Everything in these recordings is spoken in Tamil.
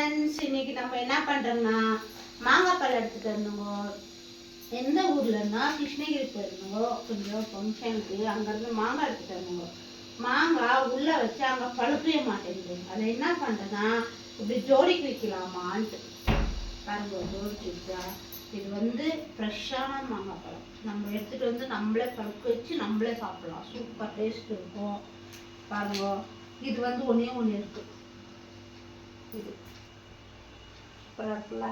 ஃப்ரெண்ட்ஸ், இன்னைக்கு நம்ம என்ன பண்ணுறோம்னா மாங்காய் பழம் எடுத்துகிட்டு வரணுங்க. எந்த ஊர்லன்னா கிருஷ்ணகிரி போயிருந்தோங்க. கொஞ்சம் ஃபங்க்ஷனுக்கு அங்கேருந்து மாங்காய் எடுத்துகிட்டு வரணுங்க. மாங்காய் உள்ளே வச்சு அங்கே பழுக்கவே மாட்டேங்குது. அதை என்ன பண்ணுறேன்னா இப்படி ஜோடிக்கு வைக்கலாமான்ட்டு பாருங்க. ஜோடிச்சு வச்சா இது ஃப்ரெஷ்ஷான மாங்காய் பழம் நம்ம எடுத்துகிட்டு வந்து நம்மளே பழுக்க வச்சு நம்மளே சாப்பிடலாம். சூப்பர் டேஸ்ட் இருக்கும் பாருங்க. இது ஒன்றே ஒன்று இருக்குது. இது பழக்கல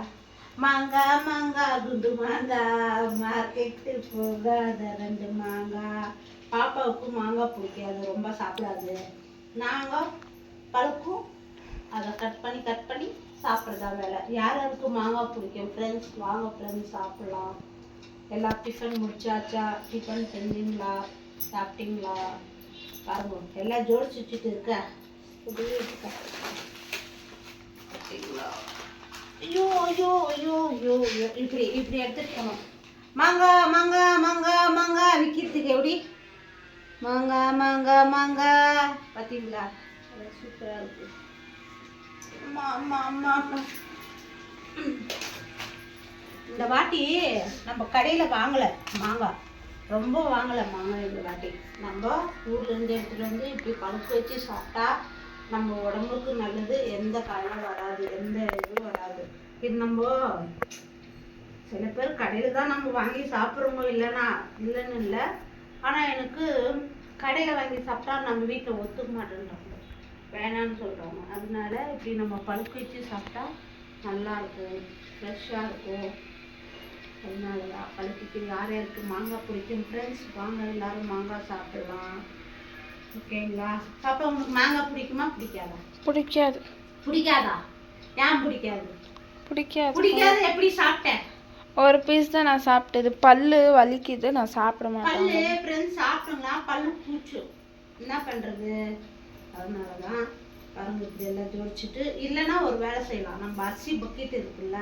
மாங்காய் மாங்காய் குண்டு மாங்காய் மார்க்கெட்டு போகாத 2 மாங்காய். பாப்பாவுக்கு மாங்காய் பிடிக்காது, ரொம்ப சாப்பிடாது. நாங்கள் பழுக்கும் அதை கட் பண்ணி சாப்பிட்றதா வேலை. யாருக்கு மாங்காய் பிடிக்கும் ஃப்ரெண்ட்ஸ்? வாங்க ஃப்ரெண்ட்ஸ் சாப்பிட்லாம். எல்லாம் டிஃபன் முடிச்சாச்சா? டிஃபன் செஞ்சீங்களா? சாப்பிட்டீங்களா? பாருங்க எல்லாம் ஜோடிச்சு வச்சுட்டு இருக்க. ஐயோ ஐயோ ஐயோ ஐயோ இப்படி எடுத்துட்டு போகணும். மாங்காய் மாங்காய் மாங்காய் மாங்காய் விற்கிறதுக்கு எப்படி? மாங்காய் மாங்காய் மாங்காய் பார்த்தீங்களா? சூப்பராக இருக்கு. இந்த வாட்டி நம்ம கடையில் வாங்கலை மாங்காய், ரொம்ப வாங்கலை மாங்காய் இந்த வாட்டி. நம்ம ஊர்லேருந்து எடுத்துகிட்டு வந்து இப்படி பழுக்க வச்சு சாப்பிட்டா நம்ம உடம்புக்கு நல்லது. எந்த காயம் வராது, எந்த இதுவும் வராது. இது நம்ம சில பேர் கடையில் தான் நம்ம வாங்கி சாப்பிட்றோமோ இல்லைன்னு இல்லை. ஆனால் எனக்கு கடையில் வாங்கி சாப்பிட்டா நம்ம வீட்டில் ஒத்துக்க மாட்டேன்றாங்க, வேணான்னு சொல்கிறாங்க. அதனால இப்படி நம்ம பழுக்க வச்சு சாப்பிட்டா நல்லாயிருக்கும், ஃப்ரெஷ்ஷாக இருக்கும். அதனால தான் பழுக்கிக்கு யாருக்கு மாங்காய் பிடிக்கும் ஃப்ரெண்ட்ஸ்? வாங்க எல்லோரும் மாங்காய் சாப்பிடலாம். ஓகேங்களா? பாப்பா உங்களுக்கு மாங்காய் பிடிக்குமா பிடிக்காதா? பிடிக்காது. பிடிக்காதா? ஏன் பிடிக்காது? பிடிக்காது. எப்படி சாப்பிட்டேன்? ஒரு பீஸ் தான் நான் சாப்பிட்டது. பல்லு வலிக்குது, நான் சாப்பிட மாட்டேன். பல்லு ஃப்ரெண்ட்ஸ் சாப்பிட்டோம்னா பல்லு பூச்சு, என்ன பண்ணுறது? அதனால தான் பாருங்க இப்படி எல்லாம் ஜோடிச்சுட்டு. இல்லைன்னா ஒரு வேலை செய்யலாம். நம்ம அரிசி பக்கெட் இருக்குல்ல,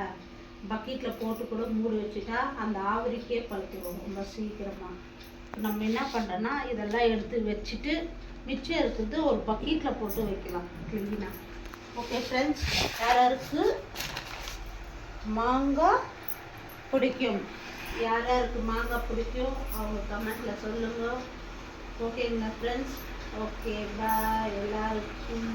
பக்கெட்டில் போட்டு கூட மூடி வச்சுட்டா அந்த ஆவரிக்கே பழுத்துடும் ரொம்ப சீக்கிரமாக. நம்ம என்ன பண்ணுறோன்னா இதெல்லாம் எடுத்து வச்சுட்டு மிச்சம் இருக்குது ஒரு பக்கெட்டில் போட்டு வைக்கலாம் க்ளீனாக. ஓகே ஃப்ரெண்ட்ஸ், யாருக்கு மாங்காய் பிடிக்கும், யாருக்கு மாங்காய் பிடிக்கும் அவங்க கமெண்ட்டில் சொல்லுங்கள். ஓகேங்களா ஃப்ரெண்ட்ஸ்? ஓகே பாய் எல்லாருக்கும்.